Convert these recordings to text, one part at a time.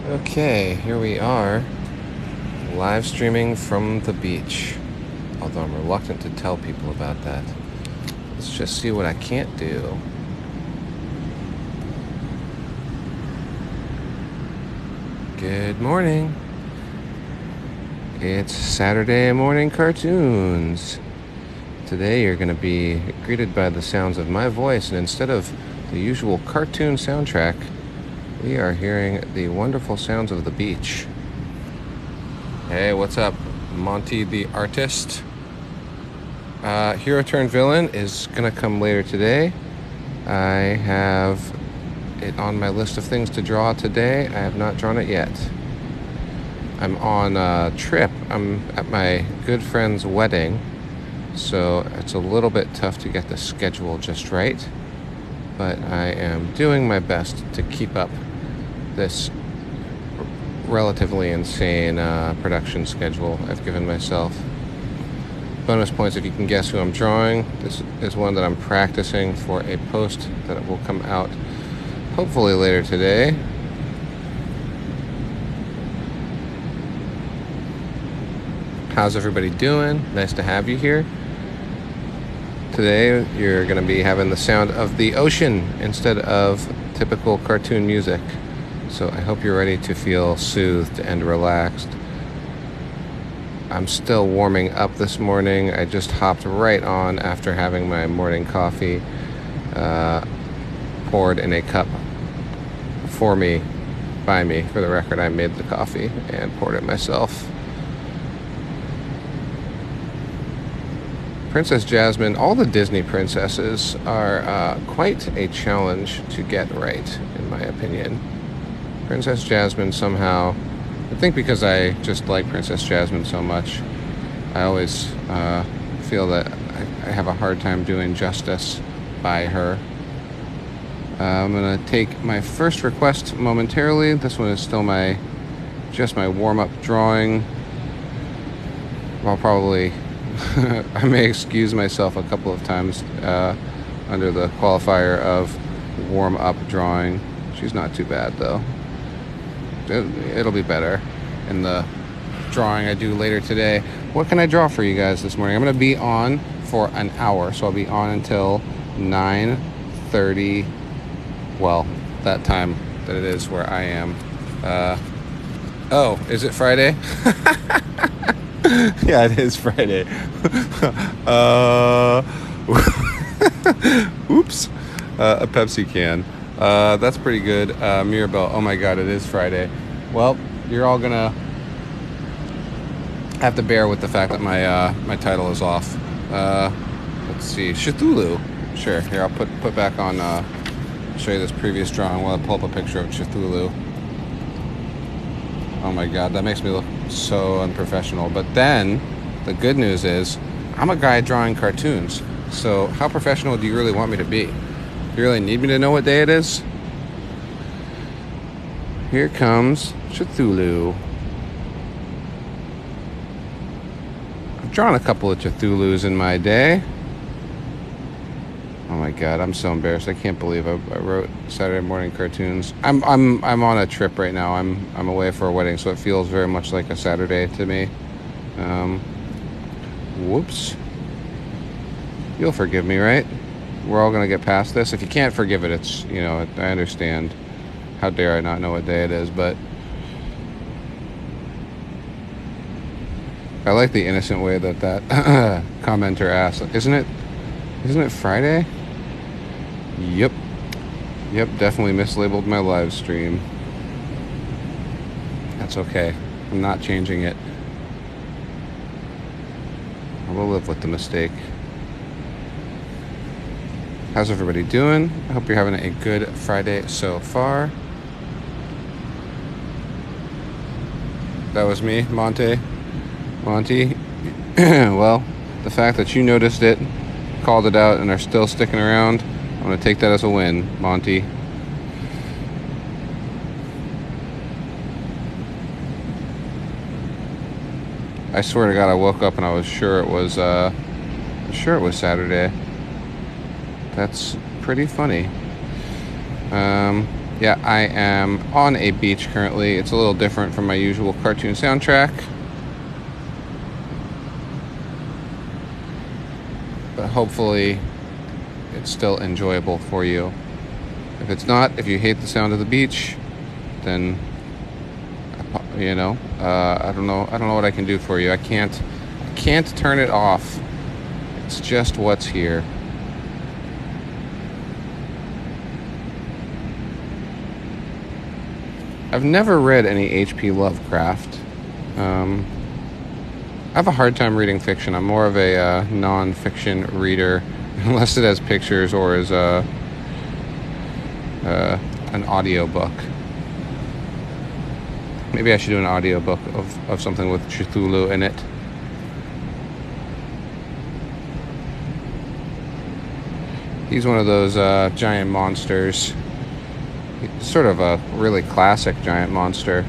Okay, here we are, live streaming from the beach. Although I'm reluctant to tell people about that. Let's just see what I can't do. Good morning. It's Saturday morning cartoons. Today you're going to be greeted by the sounds of my voice, and instead of the usual cartoon soundtrack, we are hearing the wonderful sounds of the beach. Hey, what's up? Monty the artist. Hero Turned Villain is gonna come later today. I have it on my list of things to draw today. I have not drawn it yet. I'm on a trip. I'm at my good friend's wedding, so it's a little bit tough to get the schedule just right. But I am doing my best to keep up this relatively insane production schedule I've given myself. Bonus points if you can guess who I'm drawing. This is one that I'm practicing for a post that will come out hopefully later today. How's everybody doing? Nice to have you here. Today you're going to be having the sound of the ocean instead of typical cartoon music. So I hope you're ready to feel soothed and relaxed. I'm still warming up this morning. I just hopped right on after having my morning coffee poured in a cup for me, by me. For the record, I made the coffee and poured it myself. Princess Jasmine, all the Disney princesses are quite a challenge to get right, in my opinion. Princess Jasmine somehow, I think because I just like Princess Jasmine so much, I always feel that I have a hard time doing justice by her. I'm going to take my first request momentarily. This one is still just my warm-up drawing. I'll probably, I may excuse myself a couple of times under the qualifier of warm-up drawing. She's not too bad though. It'll be better in the drawing I do later today. What can I draw for you guys this morning? I'm going to be on for an hour, so I'll be on until 9:30. Well, that time that it is where I am. Oh, is it Friday? Yeah, it is Friday. Oops. A Pepsi can. That's pretty good. Mirabelle, oh my god, it is Friday. Well, you're all gonna have to bear with the fact that my title is off. Let's see, Cthulhu. Sure, here, I'll put back on, show you this previous drawing while I pull up a picture of Cthulhu. Oh my god, that makes me look so unprofessional. But then, the good news is, I'm a guy drawing cartoons. So, how professional do you really want me to be? You really need me to know what day it is? Here comes Cthulhu. I've drawn a couple of Cthulhus in my day. Oh my god, I'm so embarrassed. I can't believe I wrote Saturday morning cartoons. I'm on a trip right now. I'm away for a wedding, so it feels very much like a Saturday to me. Whoops. You'll forgive me, right? We're all gonna get past this. If you can't forgive it, it's, I understand. How dare I not know what day it is, but I like the innocent way that commenter asked, isn't it Friday? Yep, definitely mislabeled my live stream. That's okay. I'm not changing it. I will live with the mistake. How's everybody doing? I hope you're having a good Friday so far. That was me, Monty. Well, the fact that you noticed it, called it out, and are still sticking around, I'm going to take that as a win, Monty. I swear to God, I woke up and I was sure it was Saturday. That's pretty funny. Yeah, I am on a beach currently. It's a little different from my usual cartoon soundtrack, but hopefully it's still enjoyable for you. If it's not, if you hate the sound of the beach, then I don't know. I don't know what I can do for you. I can't turn it off. It's just what's here. I've never read any H.P. Lovecraft. I have a hard time reading fiction. I'm more of a non-fiction reader, unless it has pictures or is an audiobook. Maybe I should do an audiobook of something with Cthulhu in it. He's one of those giant monsters. He's sort of a really classic giant monster.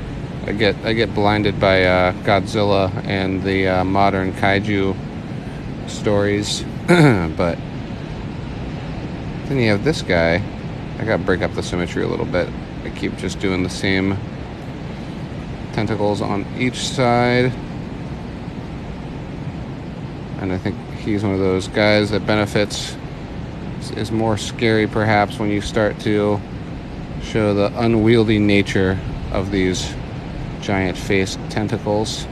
I get blinded by Godzilla and the modern kaiju stories, but then you have this guy. I gotta break up the symmetry a little bit. I keep just doing the same tentacles on each side, and I think he's one of those guys that benefits, is more scary perhaps when you start to show the unwieldy nature of these giant face tentacles.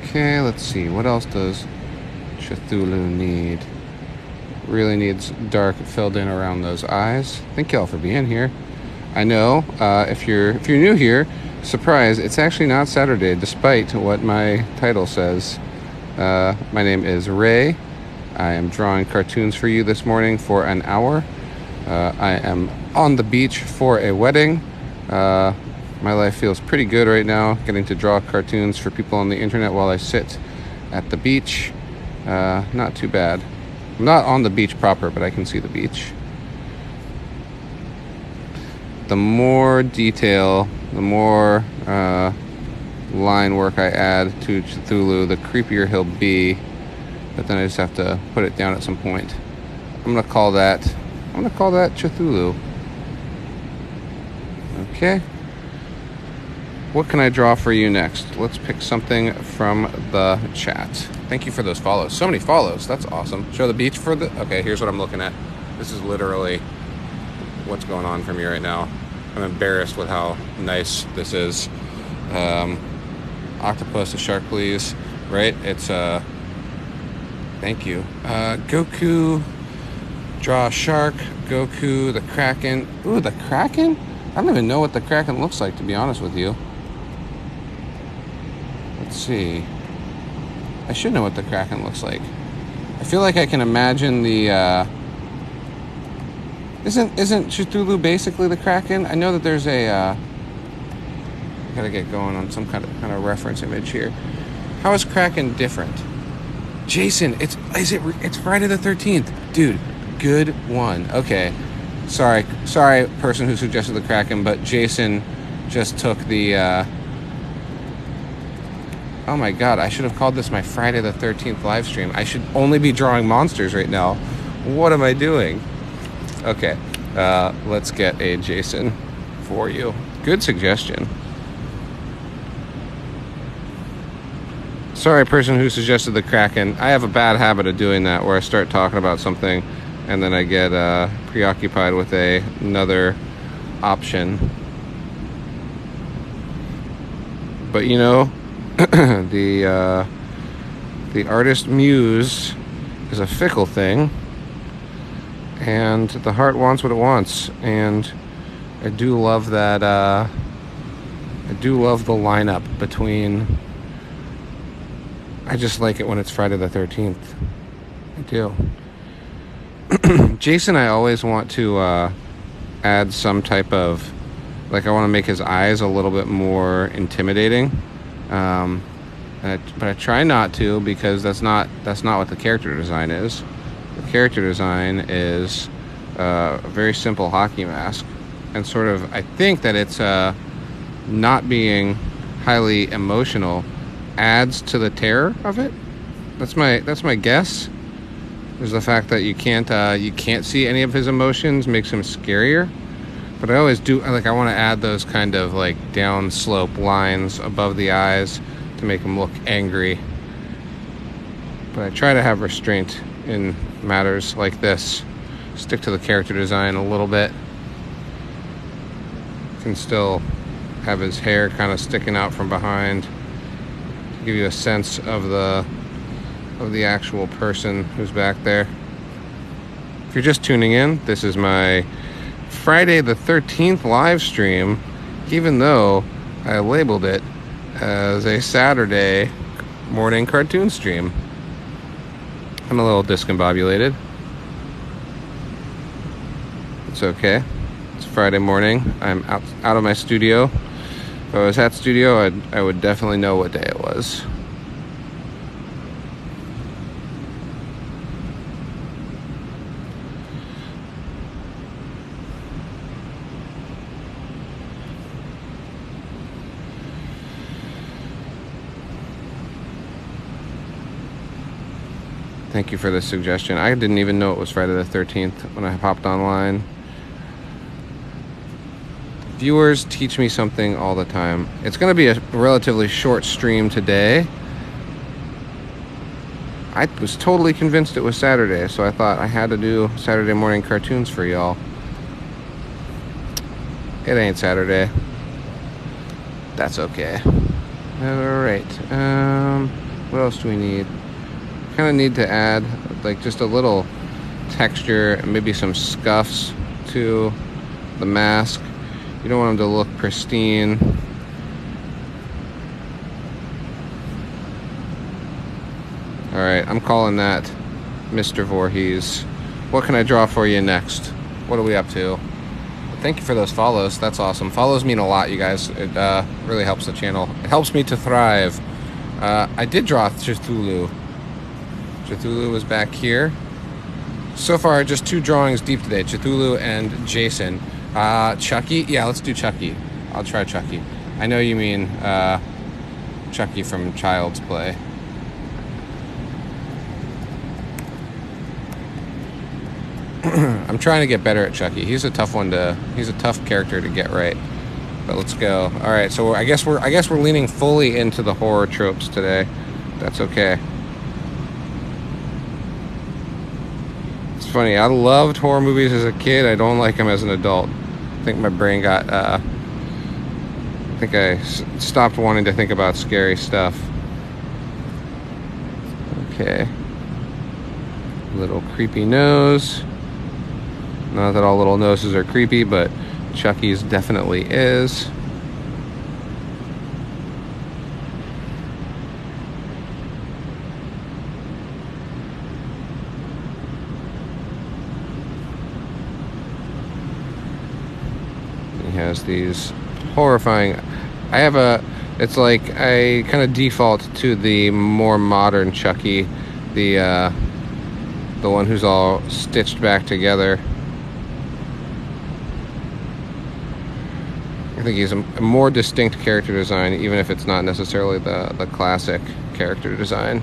Okay, let's see. What else does Cthulhu need? Really needs dark filled in around those eyes. Thank y'all for being here. I know if you're new here, surprise, it's actually not Saturday, despite what my title says. My name is Ray. I am drawing cartoons for you this morning for an hour. I am on the beach for a wedding. My life feels pretty good right now, getting to draw cartoons for people on the internet while I sit at the beach. Not too bad. I'm not on the beach proper, but I can see the beach. The more detail, the more line work I add to Cthulhu, the creepier he'll be. But then I just have to put it down at some point. I'm gonna call that Cthulhu. Okay. What can I draw for you next? Let's pick something from the chat. Thank you for those follows. So many follows. That's awesome. Show the beach for the... Okay, here's what I'm looking at. This is literally what's going on for me right now. I'm embarrassed with how nice this is. Octopus, a shark, please. Right? It's thank you. Goku, draw a shark. Goku, the Kraken. Ooh, the Kraken? I don't even know what the Kraken looks like, to be honest with you. Let's see. I should know what the Kraken looks like. I feel like I can imagine the Isn't Cthulhu basically the Kraken? I know that there's a gotta get going on some kind of reference image here. How is Kraken different? Jason, it's Friday the 13th. Dude, good one. Okay. Sorry, person who suggested the Kraken, but Jason just took the oh my god, I should have called this my Friday the 13th live stream. I should only be drawing monsters right now. What am I doing? Okay, let's get a Jason for you. Good suggestion. Sorry, person who suggested the Kraken. I have a bad habit of doing that, where I start talking about something and then I get preoccupied with another option. But you know, the artist muse is a fickle thing, and the heart wants what it wants. And I do love that. I do love the lineup between. I just like it when it's Friday the 13th. I do. Jason, I always want to add some type of, like, I want to make his eyes a little bit more intimidating, but I try not to, because that's not what the character design is. The character design is a very simple hockey mask. and sort of, I think that it's not being highly emotional adds to the terror of it. That's my guess. Is the fact that you can't see any of his emotions makes him scarier. But I always do, like, I want to add those kind of like downslope lines above the eyes to make him look angry. But I try to have restraint in matters like this. Stick to the character design a little bit. Can still have his hair kind of sticking out from behind to give you a sense of the actual person who's back there. If you're just tuning in, this is my Friday the 13th live stream, even though I labeled it as a Saturday morning cartoon stream. I'm a little discombobulated. It's okay. It's Friday morning. I'm out of my studio. If I was at studio, I would definitely know what day it was. Thank you for the suggestion. I didn't even know it was Friday the 13th when I popped online. Viewers teach me something all the time. It's going to be a relatively short stream today. I was totally convinced it was Saturday, so I thought I had to do Saturday morning cartoons for y'all. It ain't Saturday. That's okay. Alright. What else do we need? Kind of need to add like just a little texture and maybe some scuffs to the mask. You don't want them to look pristine. Alright, I'm calling that Mr. Voorhees. What can I draw for you next? What are we up to? Thank you for those follows. That's awesome. Follows mean a lot, you guys. It really helps the channel. It helps me to thrive. I did draw Cthulhu. Cthulhu was back here. So far, just 2 drawings deep today. Cthulhu and Jason. Chucky? Yeah, let's do Chucky. I'll try Chucky. I know you mean Chucky from Child's Play. I'm trying to get better at Chucky. He's a tough character to get right. But let's go. All right, so I guess we're leaning fully into the horror tropes today. That's okay. It's funny. I loved horror movies as a kid. I don't like them as an adult. I think my brain got. I think I stopped wanting to think about scary stuff. Okay. Little creepy nose. Not that all little noses are creepy, but Chucky's definitely is. He has these horrifying. It's like I kind of default to the more modern Chucky, the one who's all stitched back together. I think he's a more distinct character design, even if it's not necessarily the classic character design.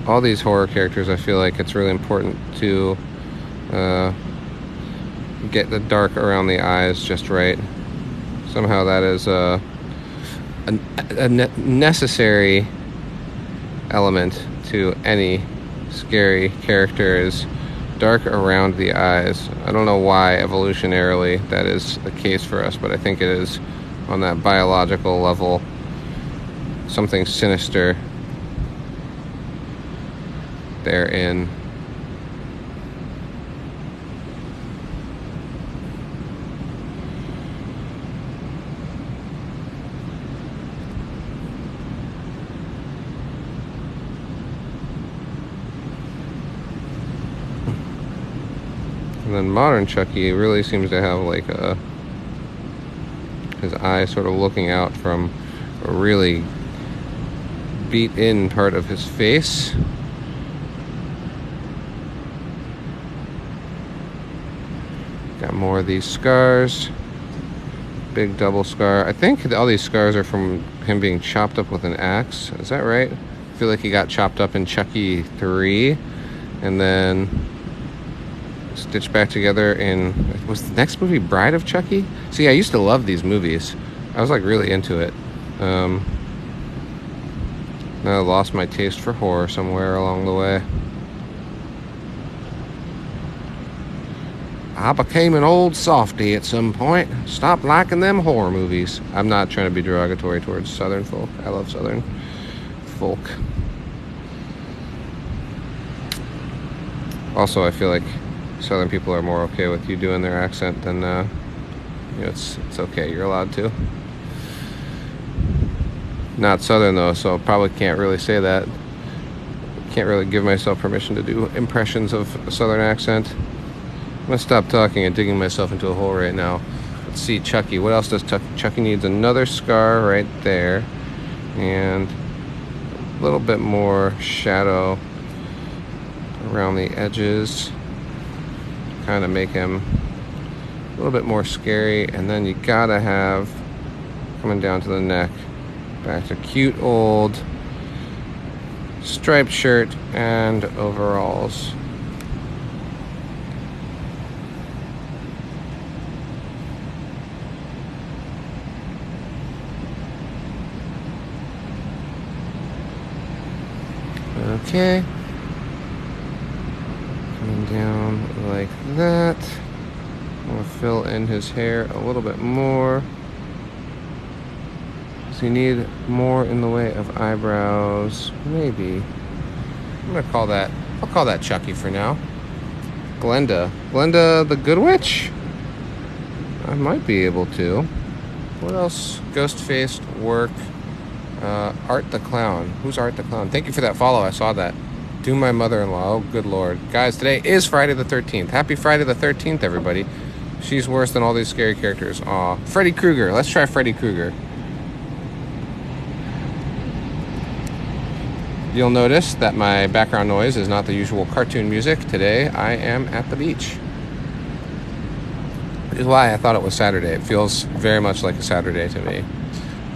All these horror characters, I feel like it's really important to get the dark around the eyes just right. Somehow that is a necessary element to any scary character, is dark around the eyes. I don't know why evolutionarily that is the case for us, but I think it is on that biological level. Something sinister therein. And modern Chucky really seems to have like his eye sort of looking out from a really beat in part of his face. Got more of these scars. Big double scar. I think all these scars are from him being chopped up with an axe. Is that right? I feel like he got chopped up in Chucky 3 and then stitched back together in... Was the next movie Bride of Chucky? See, I used to love these movies. I was like really into it. Now I lost my taste for horror somewhere along the way. I became an old softy at some point. Stopped liking them horror movies. I'm not trying to be derogatory towards Southern folk. I love Southern folk. Also, I feel like Southern people are more okay with you doing their accent than, it's okay. You're allowed to. Not Southern though, so probably can't really say that. Can't really give myself permission to do impressions of a Southern accent. I'm gonna stop talking and digging myself into a hole right now. Let's see, Chucky. What else does Chucky needs? Another scar right there, and a little bit more shadow around the edges, kind of make him a little bit more scary. And then you gotta have coming down to the neck. Back to cute old striped shirt and overalls. Okay. Coming down like that. I'm gonna fill in his hair a little bit more. So you need more in the way of eyebrows, maybe. I'll call that Chucky for now. Glenda the Good Witch? I might be able to. What else? Ghost-faced work. Art the Clown. Who's Art the Clown? Thank you for that follow. I saw that. Do my mother-in-law. Oh, good Lord. Guys, today is Friday the 13th. Happy Friday the 13th, everybody. She's worse than all these scary characters. Aw. Freddy Krueger. Let's try Freddy Krueger. You'll notice that my background noise is not the usual cartoon music. Today, I am at the beach. Which is why I thought it was Saturday. It feels very much like a Saturday to me.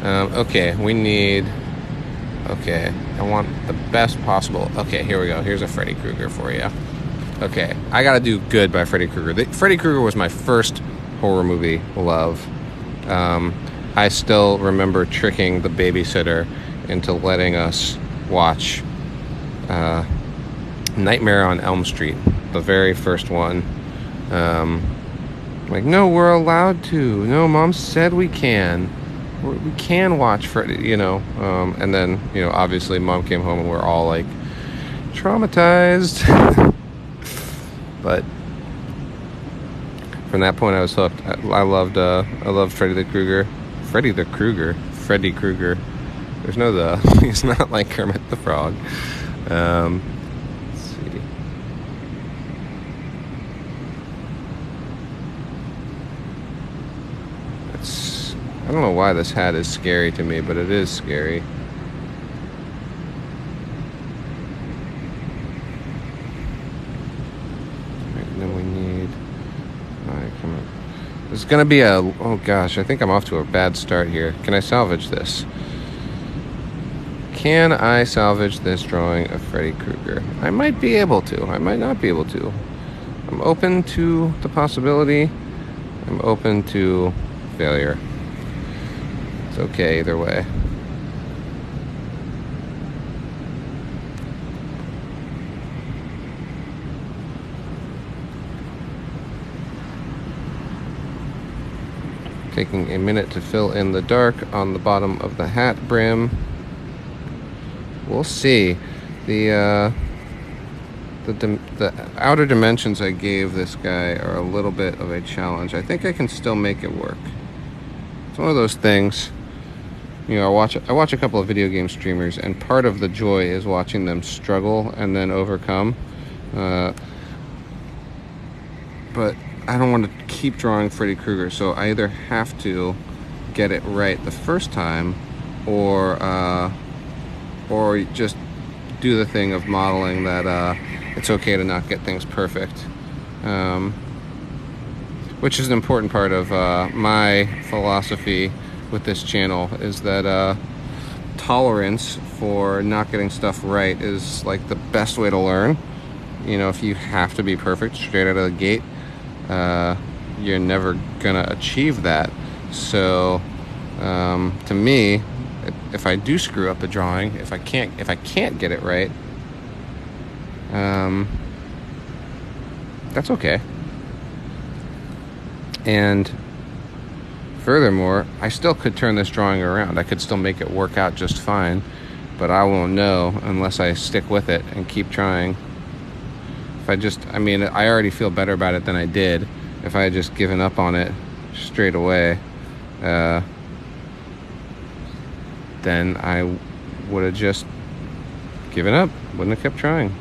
Okay, we need... Okay, I want the best possible... Okay, here we go. Here's a Freddy Krueger for you. Okay, I gotta do good by Freddy Krueger. Freddy Krueger was my first horror movie love. I still remember tricking the babysitter into letting us watch Nightmare on Elm Street, the very first one. Like, no, we're allowed to. No, Mom said we can. We can watch Freddy, and then, obviously Mom came home and we're all like traumatized. But from that point I was hooked. I loved Freddy Krueger. There's no the. He's not like Kermit the Frog. Let's see. I don't know why this hat is scary to me, but it is scary. Right, and then we need... Alright, come on. There's gonna be a... Oh gosh, I think I'm off to a bad start here. Can I salvage this? Can I salvage this drawing of Freddy Krueger? I might be able to. I might not be able to. I'm open to the possibility. I'm open to failure. It's okay either way. Taking a minute to fill in the dark on the bottom of the hat brim. We'll see. The outer dimensions I gave this guy are a little bit of a challenge. I think I can still make it work. It's one of those things. I watch a couple of video game streamers, and part of the joy is watching them struggle and then overcome. but I don't want to keep drawing Freddy Krueger, so I either have to get it right the first time, or just do the thing of modeling that it's okay to not get things perfect, which is an important part of my philosophy with this channel, is that tolerance for not getting stuff right is like the best way to learn. You know, if you have to be perfect straight out of the gate, you're never gonna achieve that. So to me, if I do screw up a drawing, if I can't get it right, that's okay. And furthermore, I still could turn this drawing around. I could still make it work out just fine, but I won't know unless I stick with it and keep trying. I mean, I already feel better about it than I did. If I had just given up on it straight away, then I would have just given up, wouldn't have kept trying.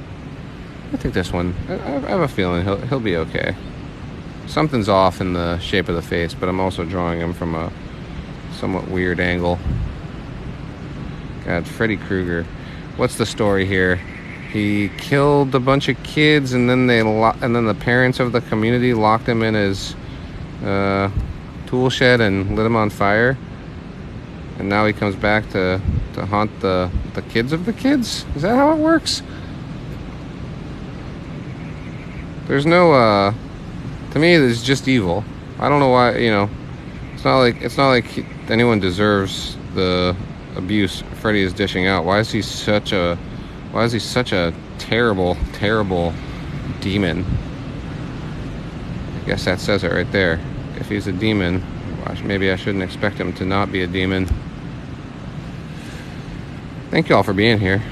I think this one, I have a feeling he'll be okay. Something's off in the shape of the face, but I'm also drawing him from a somewhat weird angle. God, Freddy Krueger. What's the story here? He killed a bunch of kids, and then the parents of the community locked him in his tool shed and lit him on fire. And now he comes back to haunt the kids of the kids? Is that how it works? There's no to me, it's just evil. I don't know why, you know. It's not like anyone deserves the abuse Freddy is dishing out. Why is he such a terrible, terrible demon? I guess that says it right there. If he's a demon, maybe I shouldn't expect him to not be a demon. Thank you all for being here.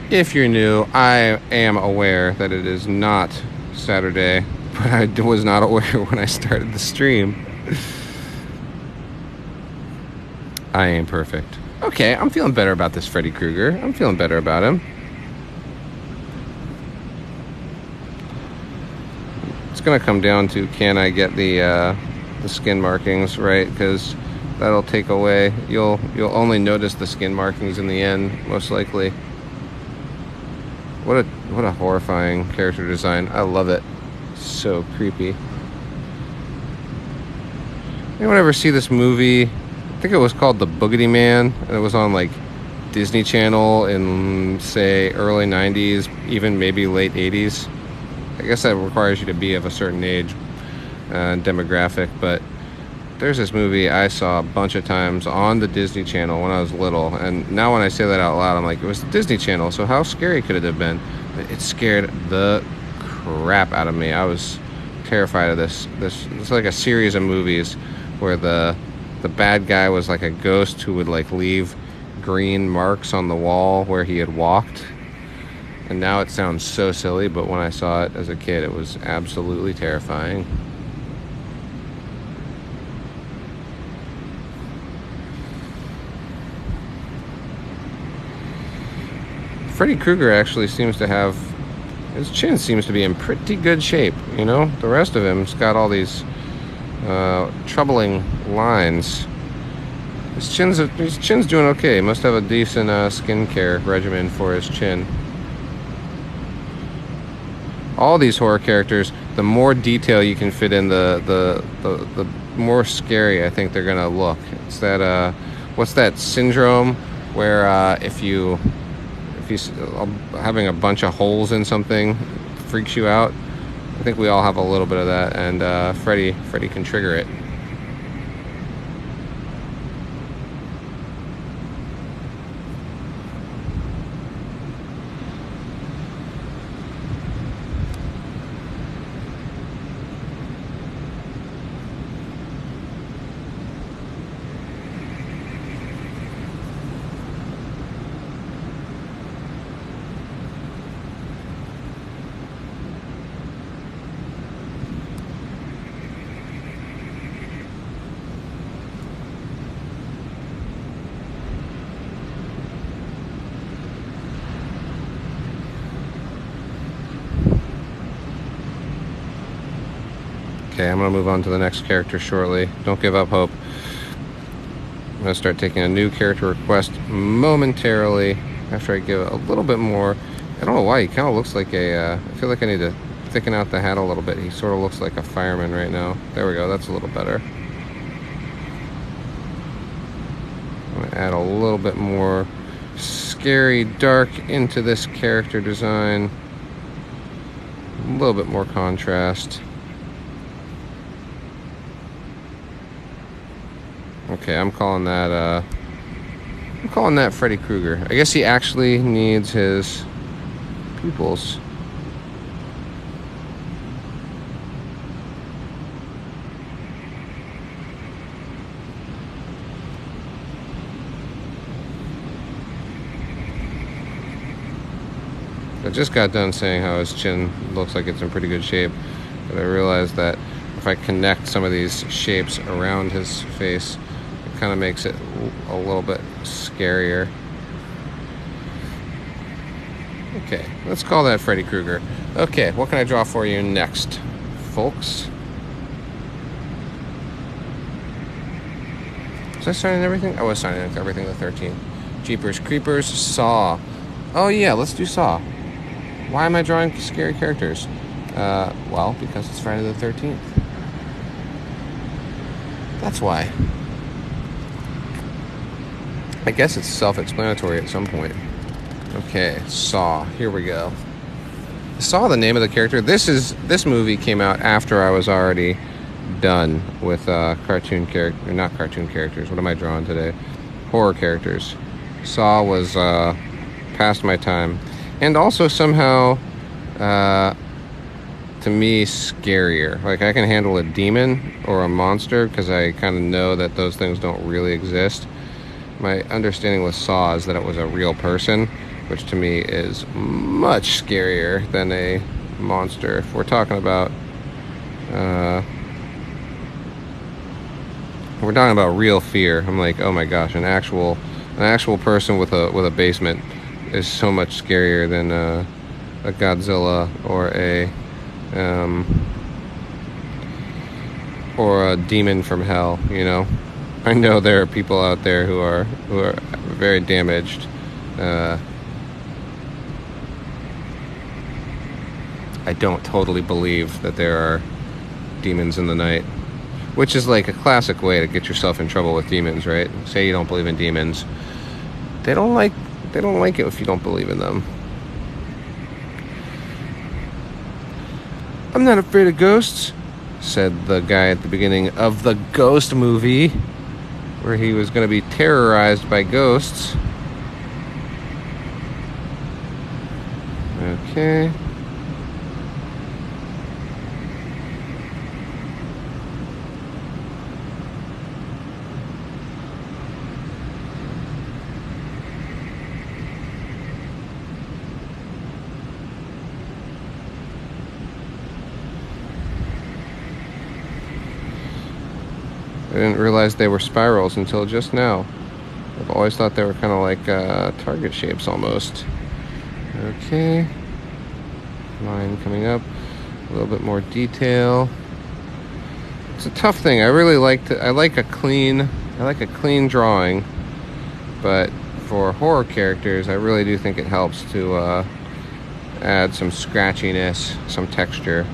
If you're new, I am aware that it is not Saturday, but I was not aware when I started the stream. I ain't perfect. Okay, I'm feeling better about this Freddy Krueger. I'm feeling better about him. It's gonna come down to, can I get the skin markings right? Because that'll take away. You'll only notice the skin markings in the end, most likely. What a horrifying character design. I love it. So creepy. Anyone ever see this movie? I think it was called The Boogedy Man, and it was on like Disney Channel in, say, early 90s, even maybe late 80s. I guess that requires you to be of a certain age demographic, but there's this movie I saw a bunch of times on the Disney Channel when I was little, and now when I say that out loud, I'm like, it was the Disney Channel, so how scary could it have been? It scared the crap out of me. I was terrified of this. It's like a series of movies where the bad guy was like a ghost who would like leave green marks on the wall where he had walked. And now it sounds so silly, but when I saw it as a kid, it was absolutely terrifying. Freddy Krueger actually seems to have, his chin seems to be in pretty good shape, you know? The rest of him's got all these troubling lines. His chin's doing okay. He must have a decent skincare regimen for his chin. All these horror characters, the more detail you can fit in, the more scary I think they're gonna look. It's that what's that syndrome where if you having a bunch of holes in something freaks you out? I think we all have a little bit of that, and Freddy can trigger it. Okay, I'm going to move on to the next character shortly. Don't give up hope. I'm going to start taking a new character request momentarily after I give a little bit more. I don't know why, he kind of looks like a, I feel like I need to thicken out the hat a little bit. He sort of looks like a fireman right now. There we go, that's a little better. I'm going to add a little bit more scary dark into this character design. A little bit more contrast. Okay, I'm calling that Freddy Krueger. I guess he actually needs his pupils. I just got done saying how his chin looks like it's in pretty good shape, but I realized that if I connect some of these shapes around his face, it kind of makes it a little bit scarier. Okay, let's call that Freddy Krueger. Okay, what can I draw for you next, folks? Was I signing everything? I was signing everything the 13th. Jeepers Creepers, Saw. Oh yeah, let's do Saw. Why am I drawing scary characters? Well, because it's Friday the 13th. That's why. I guess it's self-explanatory at some point. Okay, Saw. Here we go. Saw, the name of the character. This movie came out after I was already done with cartoon character, not cartoon characters. What am I drawing today? Horror characters. Saw was past my time, and also somehow, to me, scarier. Like, I can handle a demon or a monster because I kind of know that those things don't really exist. My understanding with Saw is that it was a real person, which to me is much scarier than a monster. If we're talking about real fear, I'm like, oh my gosh, an actual person with a basement is so much scarier than a Godzilla or a demon from hell. You know, I know there are people out there who are very damaged. I don't totally believe that there are demons in the night, which is like a classic way to get yourself in trouble with demons, right? Say you don't believe in demons. They don't like it if you don't believe in them. I'm not afraid of ghosts, said the guy at the beginning of the Ghost movie, where he was going to be terrorized by ghosts. Okay. I didn't realize they were spirals until just now. I've always thought they were kind of like target shapes almost. Okay. Line coming up. A little bit more detail. It's a tough thing. I like a clean drawing, but for horror characters, I really do think it helps to add some scratchiness, some texture.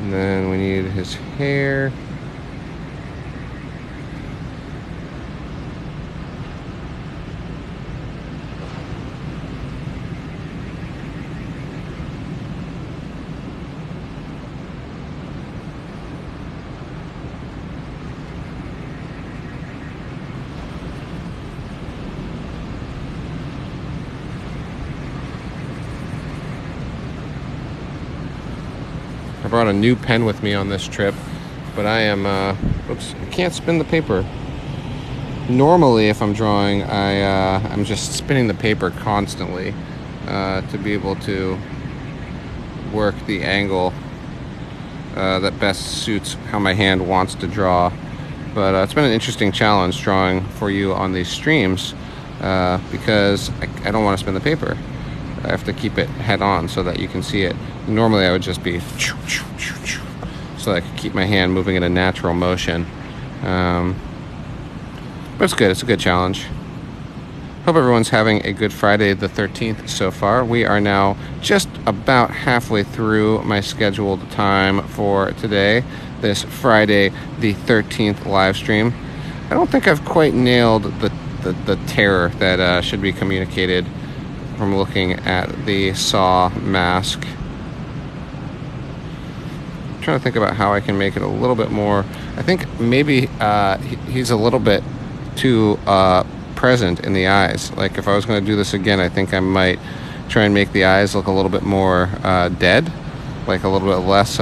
And then we need his hair. I brought a new pen with me on this trip, but I am, oops, I can't spin the paper. Normally, if I'm drawing, I'm just spinning the paper constantly to be able to work the angle that best suits how my hand wants to draw. But it's been an interesting challenge drawing for you on these streams because I don't want to spin the paper. I have to keep it head on so that you can see it. Normally I would just be so I could keep my hand moving in a natural motion. But it's good. It's a good challenge. Hope everyone's having a good Friday the 13th so far. We are now just about halfway through my scheduled time for today, this Friday the 13th live stream. I don't think I've quite nailed the terror that should be communicated from looking at the Saw mask. I'm trying to think about how I can make it a little bit more. I think maybe he's a little bit too present in the eyes. Like if I was going to do this again, I think I might try and make the eyes look a little bit more dead, like a little bit less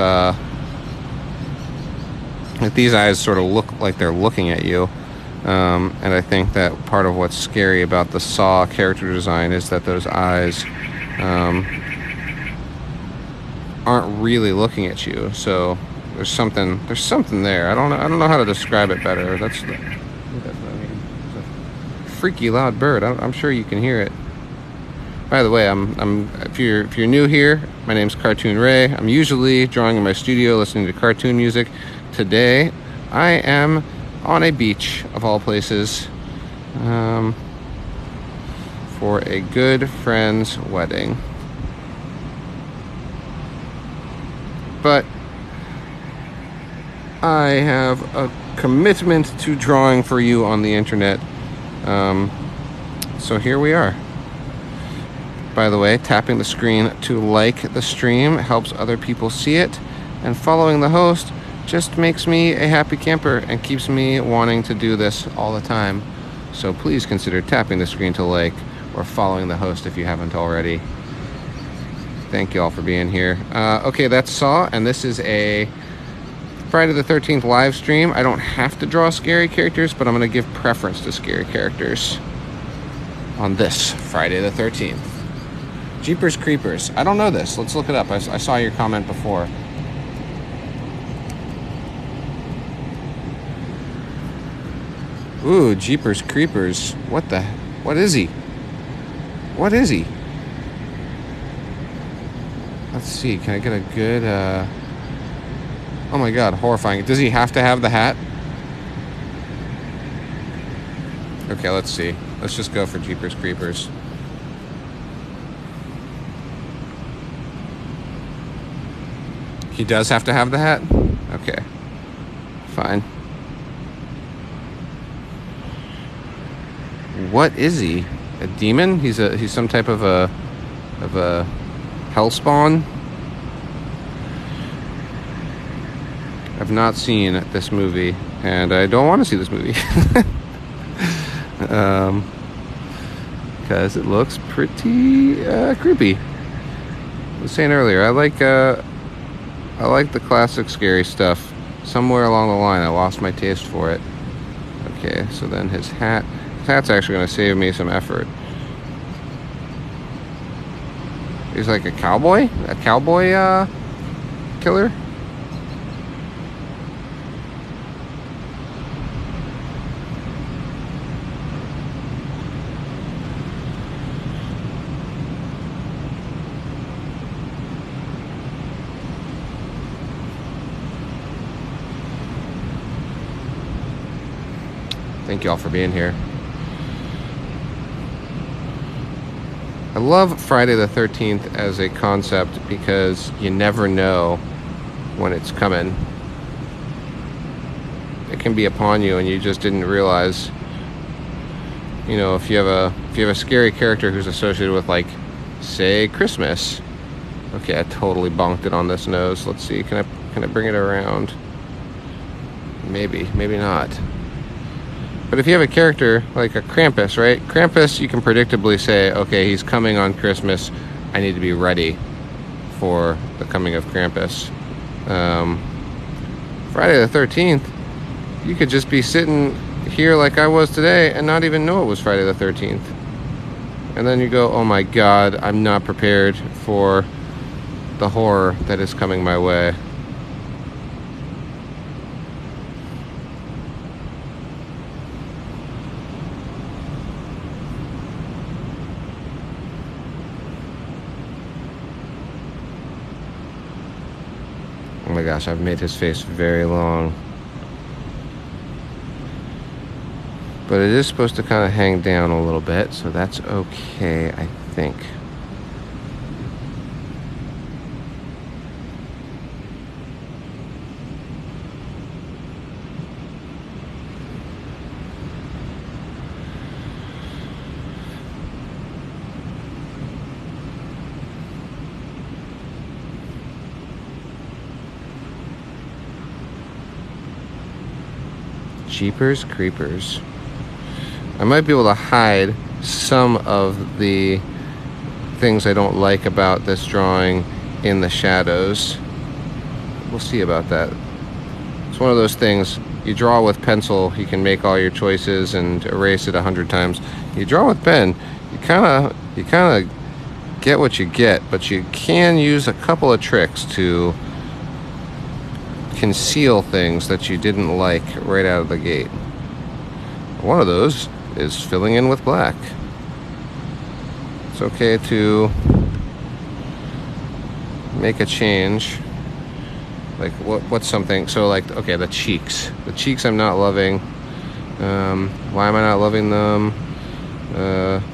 like these eyes sort of look like they're looking at you. And I think that part of what's scary about the Saw character design is that those eyes aren't really looking at you. So there's something there. I don't know how to describe it better. That's what I mean. It's a freaky loud bird. I'm sure you can hear it. By the way, if you're new here, my name's Cartoon Ray. I'm usually drawing in my studio, listening to cartoon music. Today, I am on a beach, of all places, for a good friend's wedding. But I have a commitment to drawing for you on the internet. So here we are. By the way, tapping the screen to like the stream helps other people see it, and following the host just makes me a happy camper and keeps me wanting to do this all the time. So please consider tapping the screen to like or following the host if you haven't already. Thank you all for being here. Okay, that's Saw, and this is a Friday the 13th live stream. I don't have to draw scary characters, but I'm going to give preference to scary characters on this Friday the 13th. Jeepers Creepers. I don't know this. Let's look it up. I saw your comment before. Ooh, Jeepers Creepers. What is he? What is he? Let's see. Can I get a good, oh my god, horrifying. Does he have to have the hat? Okay, let's see. Let's just go for Jeepers Creepers. He does have to have the hat? Okay. Fine. What is he? A demon? He's some type of a hellspawn. I've not seen this movie, and I don't want to see this movie. Because it looks pretty creepy. I was saying earlier, I like the classic scary stuff. Somewhere along the line, I lost my taste for it. Okay, so then his hat's actually going to save me some effort. He's like a cowboy killer. Thank you all for being here. I love Friday the 13th as a concept because you never know when it's coming. It can be upon you and you just didn't realize. You know, if you have a scary character who's associated with, like, say, Christmas. Okay, I totally bonked it on this nose. Let's see, can I bring it around? Maybe not. But if you have a character like a Krampus, right? Krampus, you can predictably say, okay, he's coming on Christmas. I need to be ready for the coming of Krampus. Friday the 13th, you could just be sitting here like I was today and not even know it was Friday the 13th. And then you go, oh my God, I'm not prepared for the horror that is coming my way. my gosh, I've made his face very long. But it is supposed to kind of hang down a little bit, so that's okay, I think. Jeepers Creepers. I might be able to hide some of the things I don't like about this drawing in the shadows. We'll see about that. It's one of those things, you draw with pencil, you can make all your choices and erase it 100 times. You draw with pen, you kind of get what you get, but you can use a couple of tricks to conceal things that you didn't like right out of the gate. One of those is filling in with black. It's okay to make a change. Like what's something, so like, okay, the cheeks I'm not loving. Why am I not loving them?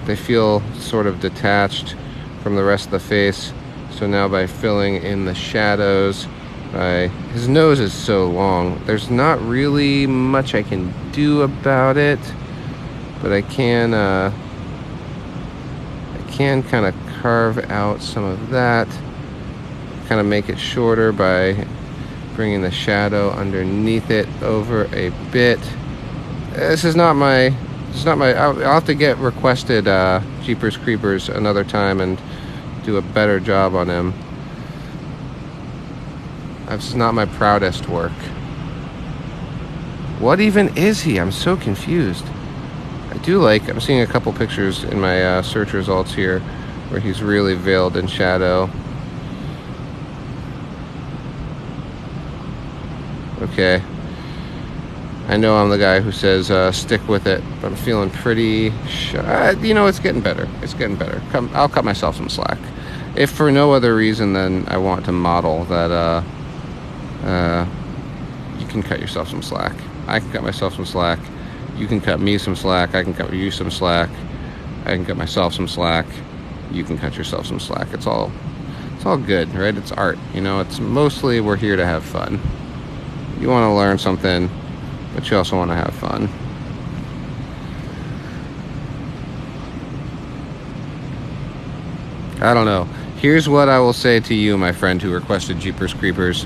They feel sort of detached from the rest of the face. So now by filling in the shadows, his nose is so long, there's not really much I can do about it, but I can kind of carve out some of that, kind of make it shorter by bringing the shadow underneath it over a bit. This is not my, I'll have to get requested Jeepers Creepers another time and do a better job on him. This is not my proudest work. What even is he? I'm so confused. I'm seeing a couple pictures in my search results here where he's really veiled in shadow. Okay. I know I'm the guy who says stick with it, but I'm feeling pretty it's getting better. It's getting better. I'll cut myself some slack. If for no other reason than I want to model that you can cut yourself some slack. I can cut myself some slack. You can cut me some slack. I can cut you some slack. I can cut myself some slack. You can cut yourself some slack. It's all good, right? It's art. It's mostly we're here to have fun. You want to learn something, but you also want to have fun. I don't know. Here's what I will say to you, my friend who requested Jeepers Creepers.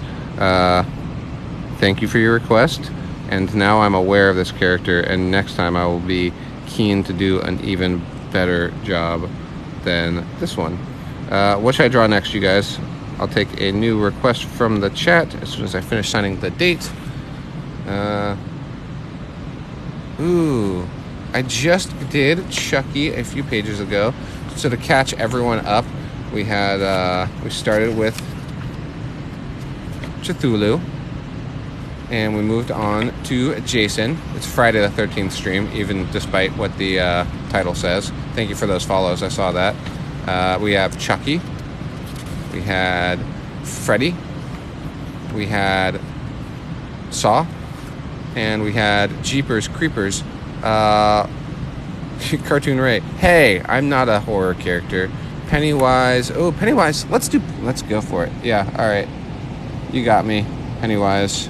Thank you for your request, and now I'm aware of this character, and next time I will be keen to do an even better job than this one. What should I draw next, you guys? I'll take a new request from the chat as soon as I finish signing the date. I just did Chucky a few pages ago. So to catch everyone up, we started with Cthulhu, and we moved on to Jason. It's Friday the 13th stream, even despite what the title says. Thank you for those follows, I saw that. We have Chucky, we had Freddy, we had Saw, and we had Jeepers Creepers. Cartoon Ray. Hey, I'm not a horror character. Pennywise. Oh, Pennywise. Let's go for it. Yeah, all right. You got me, Pennywise.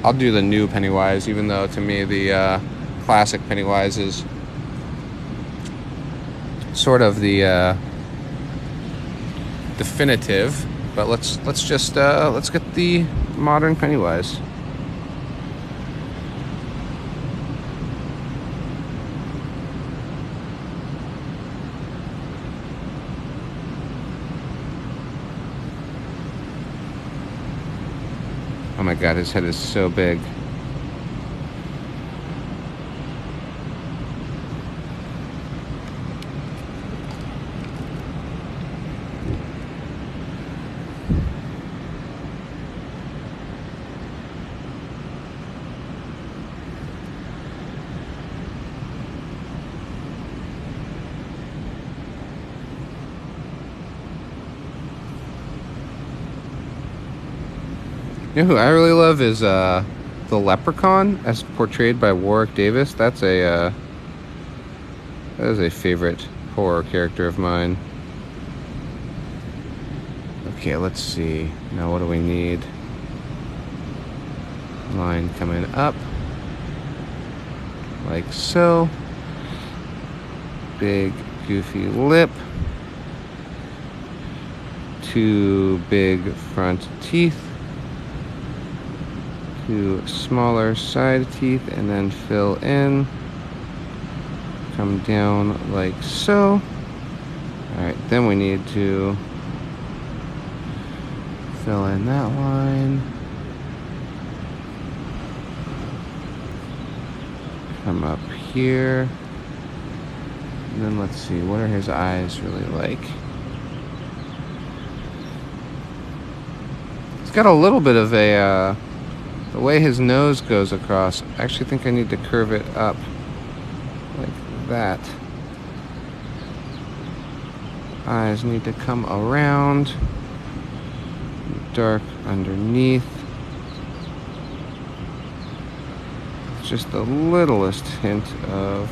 I'll do the new Pennywise, even though to me the classic Pennywise is sort of the definitive. But let's get the modern Pennywise. Oh my god, his head is so big. You know who I really love is the Leprechaun, as portrayed by Warwick Davis. That is a favorite horror character of mine. Okay, let's see. Now what do we need? Line coming up. Like so. Big goofy lip. 2 big front teeth. 2 smaller side teeth, and then fill in. Come down like so. Alright, then we need to fill in that line. Come up here. And then let's see, what are his eyes really like? It's got a little bit of a, the way his nose goes across, I actually think I need to curve it up like that. Eyes need to come around. Dark underneath. Just the littlest hint of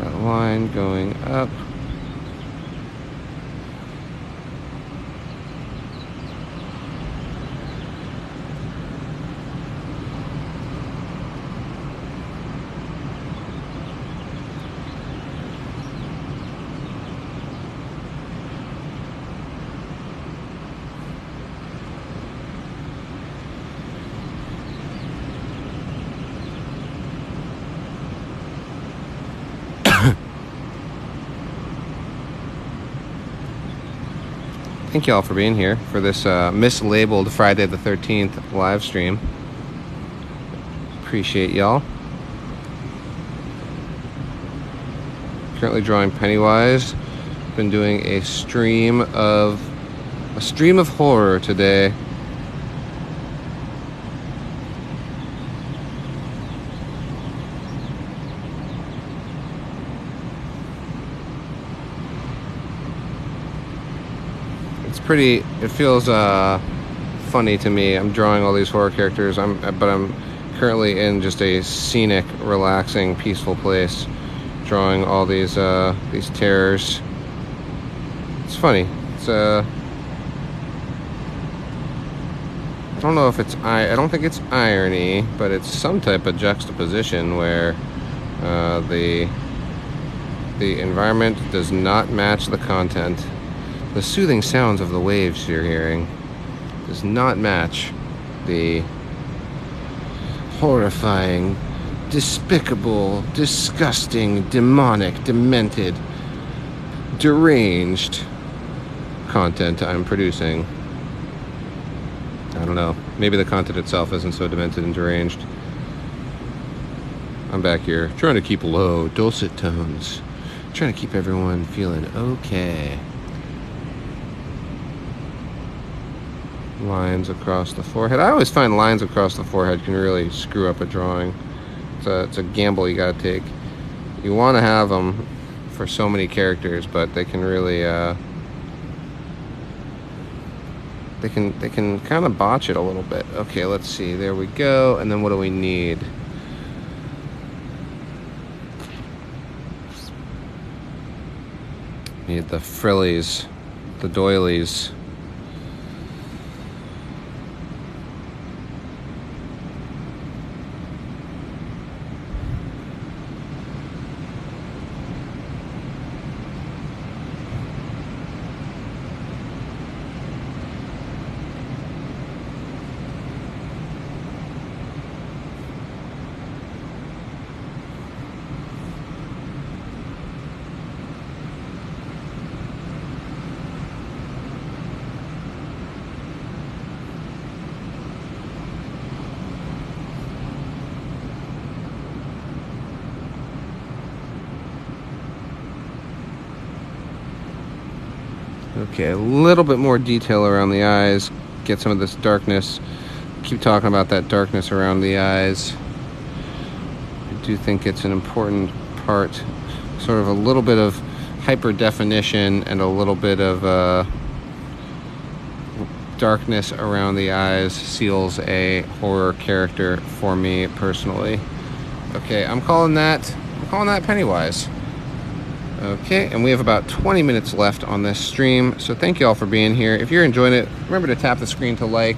that line going up. Thank you all for being here for this mislabeled Friday the 13th live stream. Appreciate y'all. Currently drawing Pennywise. Been doing a stream of horror today. It feels funny to me. I'm drawing all these horror characters, but I'm currently in just a scenic, relaxing, peaceful place, drawing all these terrors. It's funny. I don't know if I don't think it's irony, but it's some type of juxtaposition where the environment does not match the content. The soothing sounds of the waves you're hearing does not match the horrifying, despicable, disgusting, demonic, demented, deranged content I'm producing. I don't know. Maybe the content itself isn't so demented and deranged. I'm back here trying to keep low, dulcet tones. Trying to keep everyone feeling okay. Lines across the forehead. I always find lines across the forehead can really screw up a drawing. It's a gamble you gotta take. You want to have them for so many characters, but they can really they can kind of botch it a little bit. Okay, let's see. There we go. And then what do we need? Need the frillies, the doilies. Okay, a little bit more detail around the eyes. Get some of this darkness. Keep talking about that darkness around the eyes. I do think it's an important part. Sort of a little bit of hyper definition and a little bit of darkness around the eyes seals a horror character for me personally. Okay, I'm calling that Pennywise. Okay, and we have about 20 minutes left on this stream, so thank you all for being here. If you're enjoying it, remember to tap the screen to like,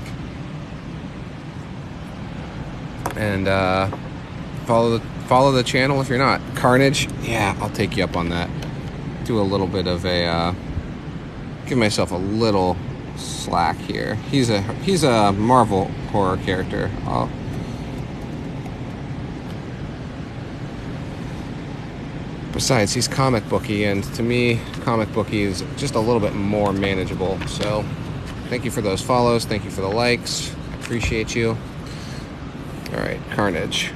and follow the channel if you're not. Carnage, yeah, I'll take you up on that. Do a little bit of a give myself a little slack here. He's a Marvel horror character. Besides, he's comic booky, and to me, comic booky is just a little bit more manageable. So, thank you for those follows. Thank you for the likes. Appreciate you. All right, Carnage.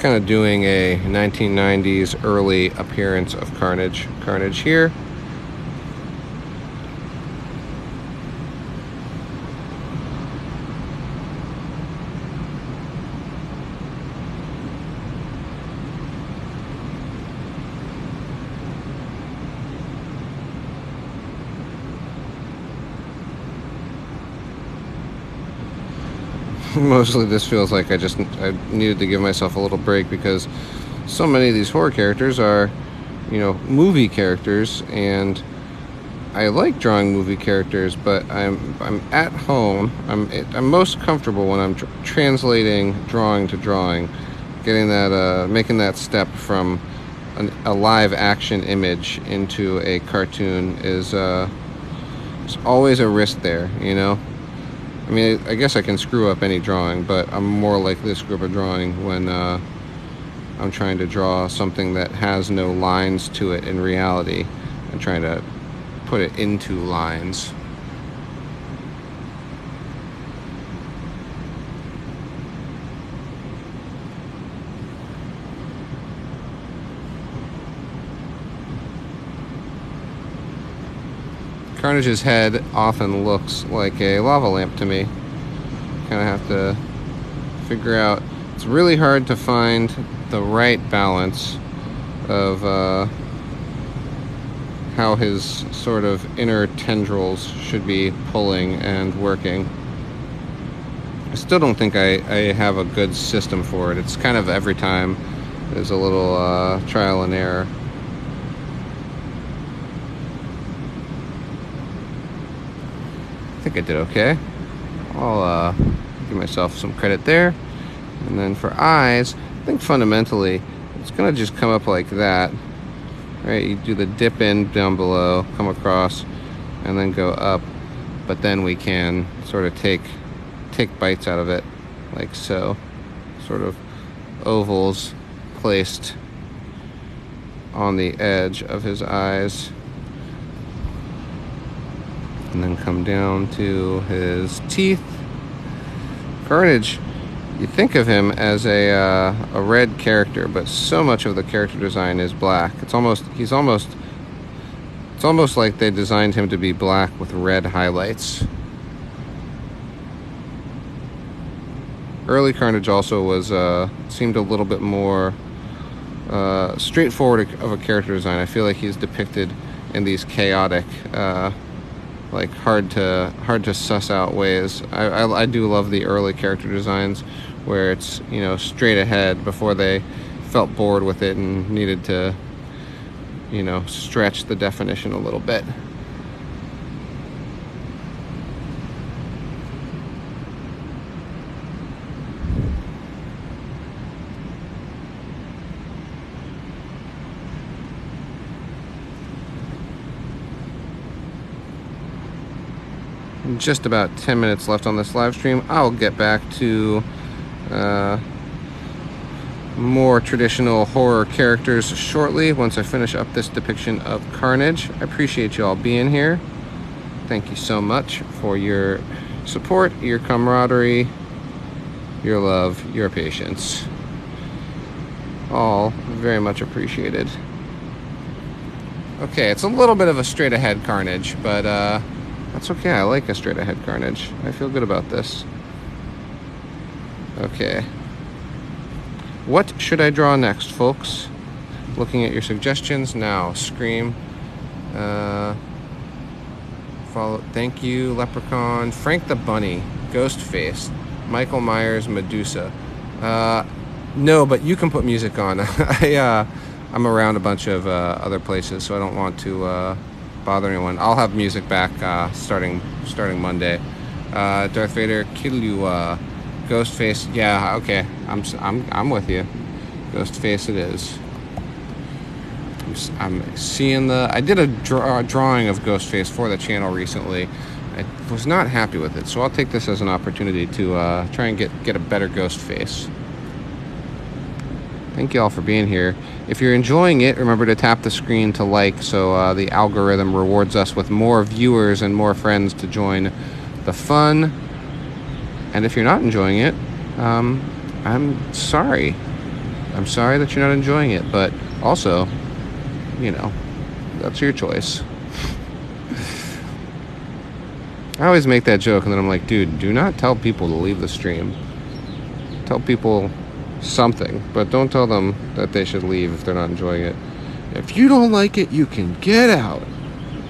Kind of doing a 1990s early appearance of Carnage here. Mostly this feels like I needed to give myself a little break, because so many of these horror characters are, movie characters, and I like drawing movie characters, but I'm at home. I'm most comfortable when I'm translating drawing to drawing, getting that making that step from a live action image into a cartoon is there's always a risk there, I mean, I guess I can screw up any drawing, but I'm more like this group of drawing when I'm trying to draw something that has no lines to it in reality and trying to put it into lines. Carnage's head often looks like a lava lamp to me. Kind of have to figure out. It's really hard to find the right balance of how his sort of inner tendrils should be pulling and working. I still don't think I have a good system for it. It's kind of every time there's a little trial and error. I think I did okay. I'll give myself some credit there. And then for eyes, I think fundamentally it's gonna just come up like that, right? You do the dip in down below, come across, and then go up. But then we can sort of take bites out of it, like so. Sort of ovals placed on the edge of his eyes. And then come down to his teeth. Carnage, you think of him as a red character, but so much of the character design is black. It's almost like they designed him to be black with red highlights. Early Carnage also was seemed a little bit more straightforward of a character design. I feel like he's depicted in these chaotic, like hard to suss out ways. I do love the early character designs where it's straight ahead before they felt bored with it and needed to stretch the definition a little bit. Just about 10 minutes left on this live stream. I'll get back to more traditional horror characters shortly once I finish up this depiction of Carnage. I appreciate you all being here. Thank you so much for your support, your camaraderie, your love, your patience. All very much appreciated. Okay, it's a little bit of a straight ahead Carnage, but that's okay. I like a straight ahead Carnage. I feel good about this. Okay. What should I draw next, folks? Looking at your suggestions now. Scream. Follow. Thank you, Leprechaun. Frank the Bunny. Ghostface. Michael Myers. Medusa. No, but you can put music on. I'm around a bunch of other places, so I don't want to bother anyone. I'll have music back starting Monday. Darth Vader. Killua. Ghostface. Yeah. Okay. I'm with you. Ghostface. It is. I'm seeing I did a drawing of Ghostface for the channel recently. I was not happy with it, so I'll take this as an opportunity to try and get a better Ghostface. Thank you all for being here. If you're enjoying it, remember to tap the screen to like, so the algorithm rewards us with more viewers and more friends to join the fun. And if you're not enjoying it, I'm sorry. I'm sorry that you're not enjoying it, but also, you know, that's your choice. I always make that joke, and then I'm like, dude, do not tell people to leave the stream. Tell people something, but don't tell them that they should leave if they're not enjoying it. If you don't like it, you can get out.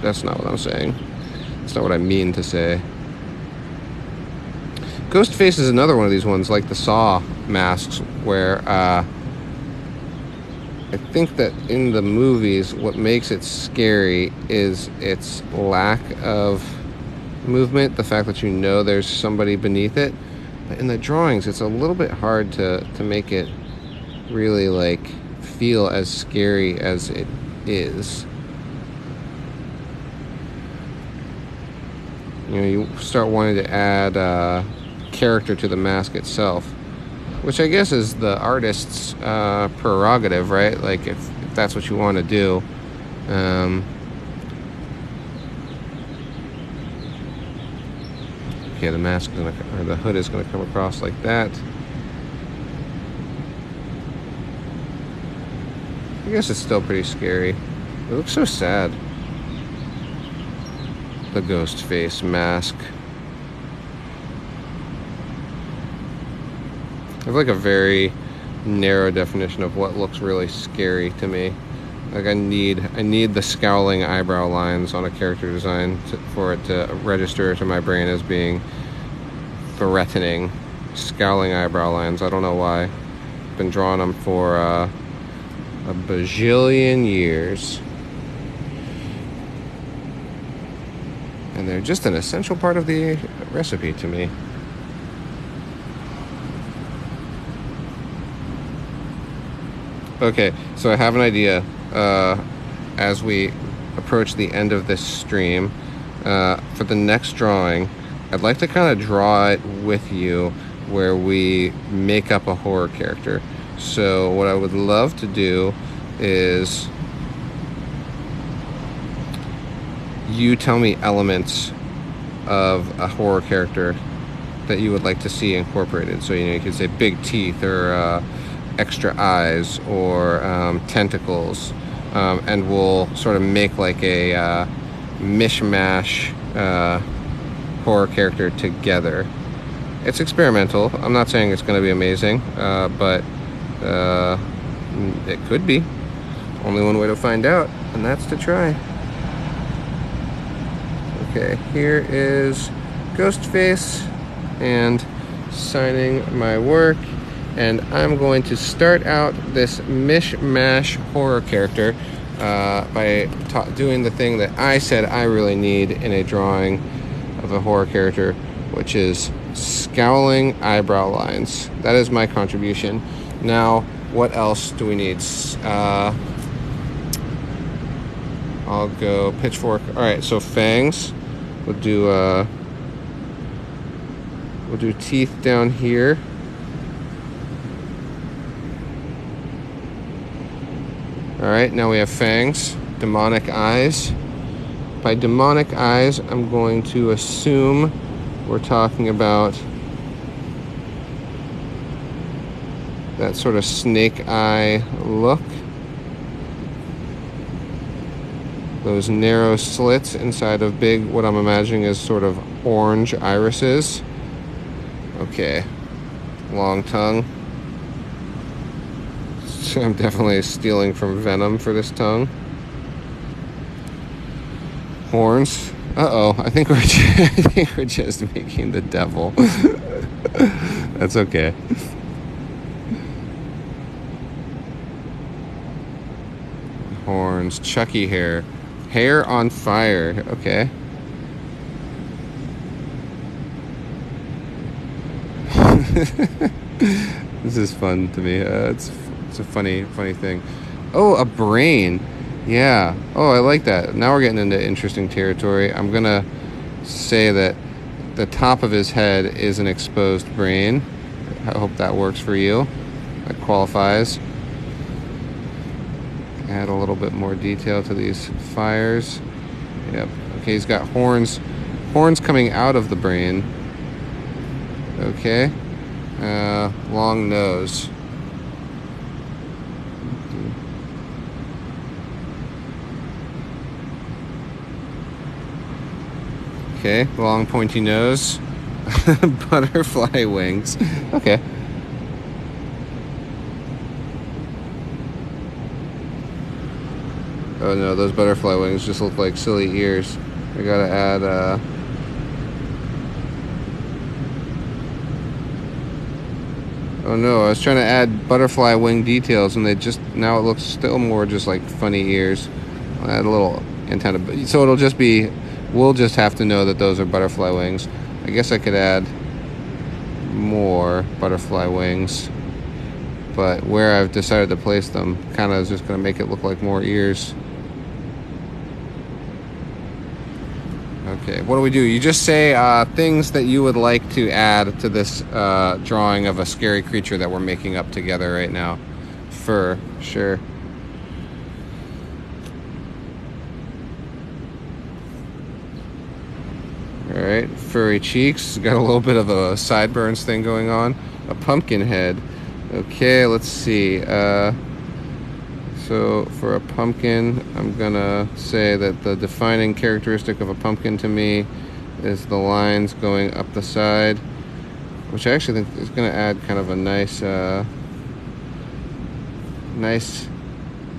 That's not what I'm saying. That's not what I mean to say. Ghostface is another one of these ones, like the Saw masks, where I think that in the movies, what makes it scary is its lack of movement, the fact that you know there's somebody beneath it. But in the drawings, it's a little bit hard to make it really, like, feel as scary as it is. You know, you start wanting to add character to the mask itself, which I guess is the artist's prerogative, right? Like, if that's what you want to do. Okay, the mask is or the hood is gonna come across like that. I guess it's still pretty scary. It looks so sad. The Ghostface mask. I have like a very narrow definition of what looks really scary to me. Like I need the scowling eyebrow lines on a character design for it to register to my brain as being threatening. Scowling eyebrow lines. I don't know why. I've been drawing them for a bajillion years. And they're just an essential part of the recipe to me. Okay, so I have an idea as we approach the end of this stream. For the next drawing, I'd like to kind of draw it with you where we make up a horror character. So what I would love to do is you tell me elements of a horror character that you would like to see incorporated. So, you know, you could say big teeth or extra eyes or tentacles, and we'll sort of make like a mishmash horror character together. It's experimental. I'm not saying it's going to be amazing, but it could be. Only one way to find out, and that's to try. Okay, here is Ghostface and signing my work. And I'm going to start out this mishmash horror character by doing the thing that I said I really need in a drawing of a horror character, which is scowling eyebrow lines. That is my contribution. Now, what else do we need? I'll go pitchfork. All right, so fangs. We'll do teeth down here. Alright, now we have fangs, demonic eyes. By demonic eyes, I'm going to assume we're talking about that sort of snake eye look. those narrow slits inside of big, what I'm imagining is sort of orange irises. Okay, long tongue. So I'm definitely stealing from Venom for this tongue. Horns. Uh-oh, I think we're just making the devil. That's okay. Horns, Chucky hair. Hair on fire. Okay. This is fun to me. It's a funny thing. Oh, a brain. Yeah. Oh, I like that. Now we're getting into interesting territory. I'm gonna say that the top of his head is an exposed brain. I hope that works for you. That qualifies. Add a little bit more detail to these fires. Yep. Okay, he's got horns. Horns coming out of the brain. Okay. Long nose. Okay, long pointy nose. Butterfly wings. Okay. Oh no, those butterfly wings just look like silly ears. I gotta add, oh no, I was trying to add butterfly wing details and now it looks still more just like funny ears. I'll add a little antenna, so it'll just be, we'll just have to know that those are butterfly wings. I guess I could add more butterfly wings, but where I've decided to place them kind of is just gonna make it look like more ears. Okay, what do? You just say things that you would like to add to this drawing of a scary creature that we're making up together right now. Fur, sure. Alright, furry cheeks. Got a little bit of a sideburns thing going on. A pumpkin head. Okay, let's see. So for a pumpkin, I'm gonna say that the defining characteristic of a pumpkin to me is the lines going up the side, which I actually think is gonna add kind of a nice nice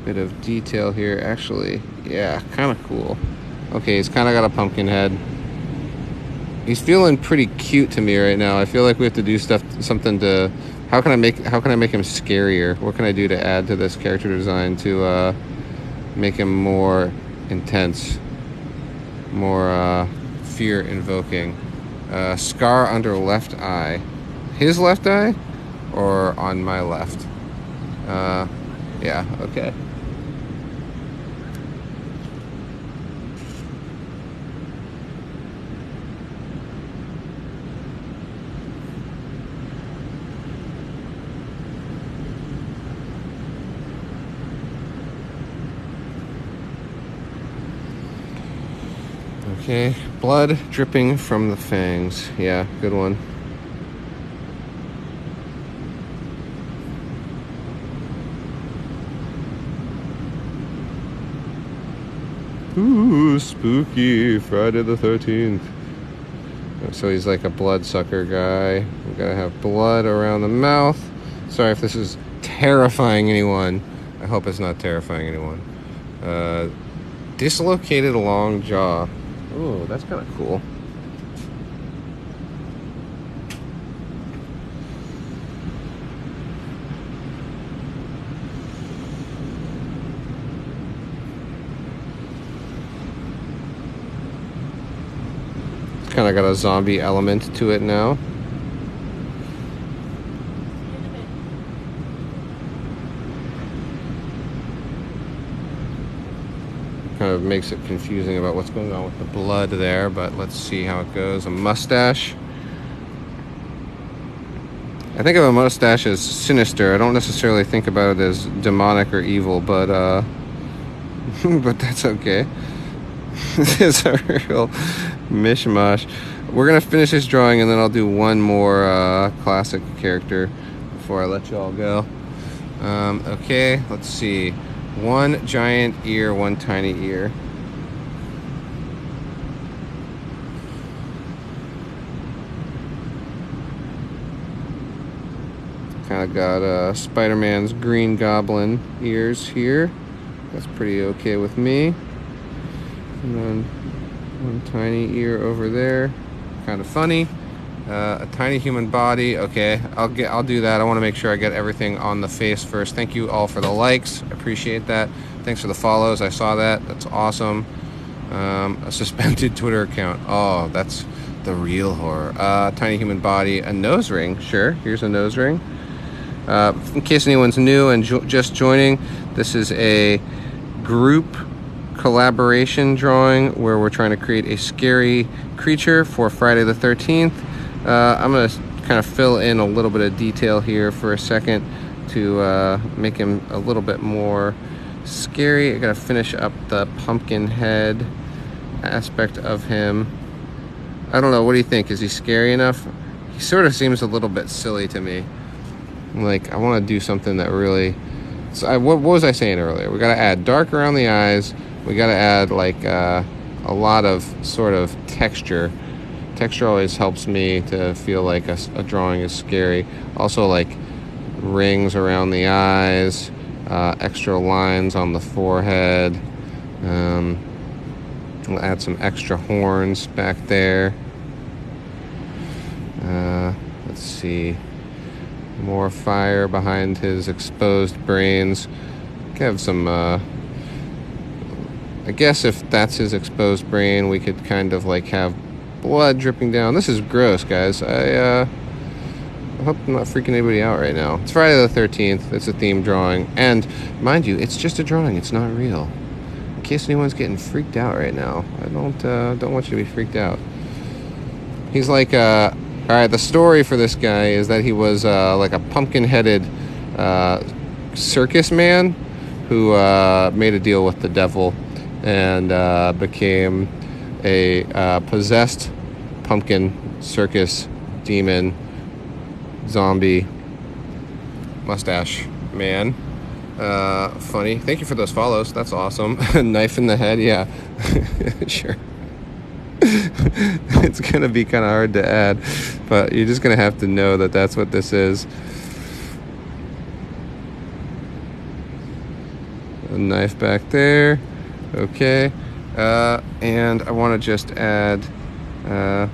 bit of detail here. Actually, yeah, kind of cool. Okay, he's kind of got a pumpkin head. He's feeling pretty cute to me right now. I feel like we have to do something to. How can I make him scarier? What can I do to add to this character design to make him more intense, more fear invoking? Scar under left eye. His left eye, or on my left? Yeah. Okay. Okay, blood dripping from the fangs. Yeah, good one. Ooh, spooky. Friday the 13th. So he's like a bloodsucker guy. We gotta have blood around the mouth. Sorry if this is terrifying anyone. I hope it's not terrifying anyone. Dislocated long jaw. Oh, that's kind of cool. It's kind of got a zombie element to it now. Kind of makes it confusing about what's going on with the blood there, but let's see how it goes. A mustache. I think of a mustache as sinister. I don't necessarily think about it as demonic or evil, but but that's okay. This is a real mishmash. We're gonna finish this drawing and then I'll do one more classic character before I let you all go. Okay, let's see. One giant ear, one tiny ear. Kind of got Spider-Man's Green Goblin ears here. That's pretty okay with me. And then one tiny ear over there. Kind of funny. A tiny human body. Okay, I'll do that. I want to make sure I get everything on the face first. Thank you all for the likes. I appreciate that. Thanks for the follows. I saw that. That's awesome. A suspended Twitter account. Oh, that's the real horror. Tiny human body. A nose ring. Sure. Here's a nose ring. In case anyone's new and just joining, this is a group collaboration drawing where we're trying to create a scary creature for Friday the 13th. I'm going to kind of fill in a little bit of detail here for a second to make him a little bit more scary. I got to finish up the pumpkin head aspect of him. I don't know, what do you think? Is he scary enough? He sort of seems a little bit silly to me. Like, I want to do something that really... So what was I saying earlier? We got to add dark around the eyes. We got to add, like, a lot of sort of texture. Texture always helps me to feel like a drawing is scary. Also, like, rings around the eyes, extra lines on the forehead. We'll add some extra horns back there. Let's see. More fire behind his exposed brains. Have some, I guess if that's his exposed brain, we could kind of like have blood dripping down. This is gross, guys. I hope I'm not freaking anybody out right now. It's Friday the 13th. It's a theme drawing. And mind you, it's just a drawing. It's not real. In case anyone's getting freaked out right now. I don't want you to be freaked out. He's like, all right, the story for this guy is that he was like a pumpkin-headed circus man who made a deal with the devil and became a possessed pumpkin circus demon zombie mustache man. Funny. Thank you for those follows. That's awesome. Knife in the head. Yeah. Sure. It's gonna be kind of hard to add, but you're just gonna have to know that that's what this is. A knife back there. Okay. And I want to just add, I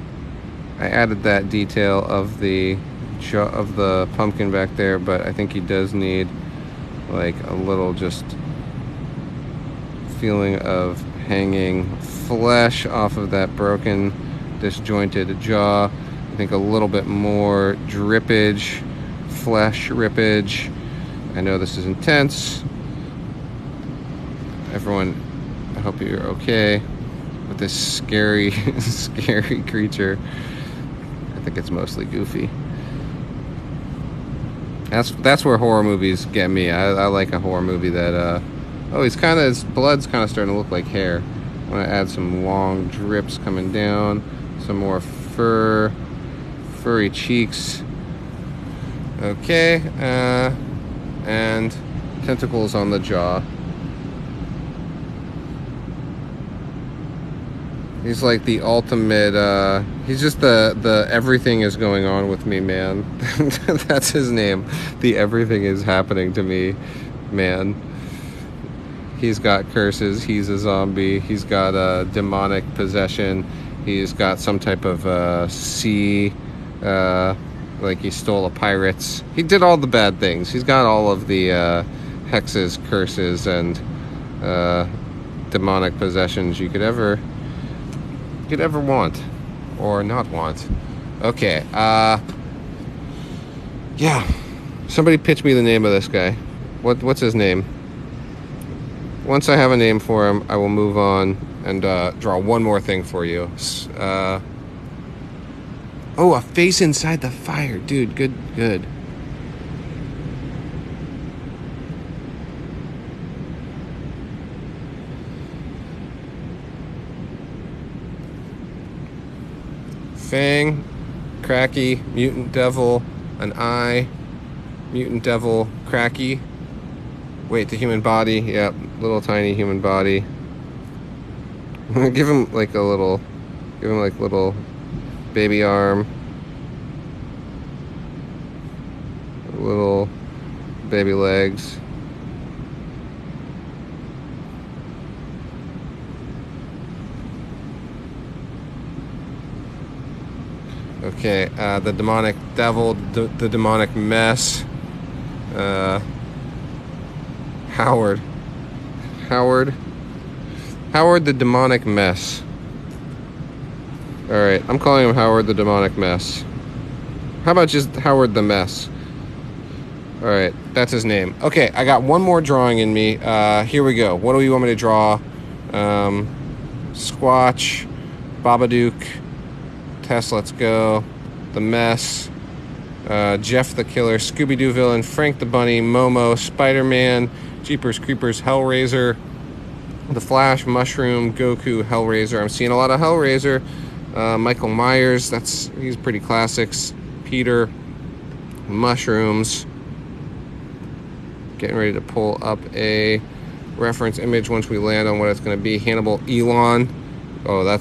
added that detail of the pumpkin back there, but I think he does need like a little just feeling of hanging flesh off of that broken, disjointed jaw. I think a little bit more drippage, flesh rippage. I know this is intense. Everyone, I hope you're okay with this scary, scary creature. I think it's mostly goofy. That's where horror movies get me. I like a horror movie that, oh, his blood's kind of starting to look like hair. I want to add some long drips coming down, some more fur, furry cheeks. Okay, and tentacles on the jaw. He's like the ultimate, he's just the everything is going on with me man. That's his name. The everything is happening to me man. He's got curses. He's a zombie. He's got a demonic possession. He's got some type of sea, like he stole a pirate's. He did all the bad things. He's got all of the hexes, curses, and demonic possessions you could ever want or not want. Okay. Yeah. Somebody pitch me the name of this guy. What's his name? Once I have a name for him, I will move on and draw one more thing for you. Oh, a face inside the fire. Dude, good. Fang, Cracky, Mutant Devil, an eye, Mutant Devil, Cracky. Wait, the human body. Yep, little tiny human body. Give him like little baby arm. A little baby legs. Okay, the demonic devil, the demonic mess. Howard the demonic mess. All right, I'm calling him Howard the demonic mess. How about just Howard the mess? All right, that's his name. Okay, I got one more drawing in me. Here we go. What do you want me to draw? Squatch, Babadook, Tess, let's go. The Mess, Jeff the Killer, Scooby-Doo villain, Frank the Bunny, Momo, Spider-Man, Jeepers Creepers, Hellraiser, The Flash, Mushroom, Goku, Hellraiser. I'm seeing a lot of Hellraiser. Michael Myers, he's pretty classics. Peter, Mushrooms. Getting ready to pull up a reference image once we land on what it's going to be. Hannibal Elon. Oh, that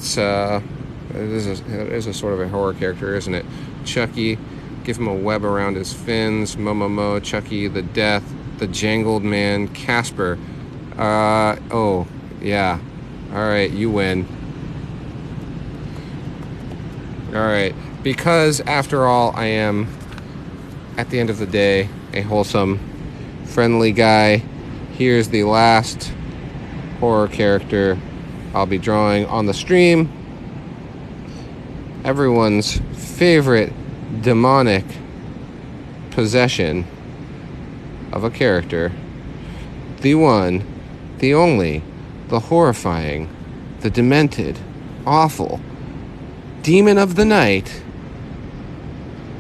is a sort of a horror character, isn't it? Chucky. Give him a web around his fins. Momomo, Chucky, the Death, the Jangled Man, Casper. Oh, yeah. All right, you win. All right, because after all, I am, at the end of the day, a wholesome, friendly guy. Here's the last horror character I'll be drawing on the stream. Everyone's favorite demonic possession of a character. The one, the only, the horrifying, the demented, awful, demon of the night,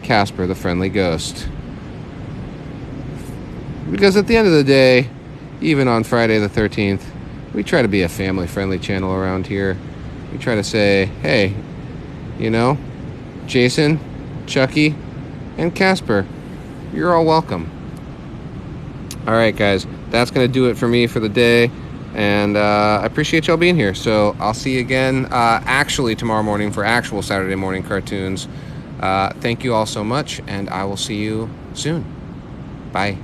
Casper the Friendly Ghost. Because at the end of the day, even on Friday the 13th, we try to be a family-friendly channel around here. We try to say, hey, you know, Jason, Chucky, and Casper, you're all welcome. All right, guys, that's going to do it for me for the day. And I appreciate y'all being here. So I'll see you again actually tomorrow morning for actual Saturday morning cartoons. Thank you all so much, and I will see you soon. Bye.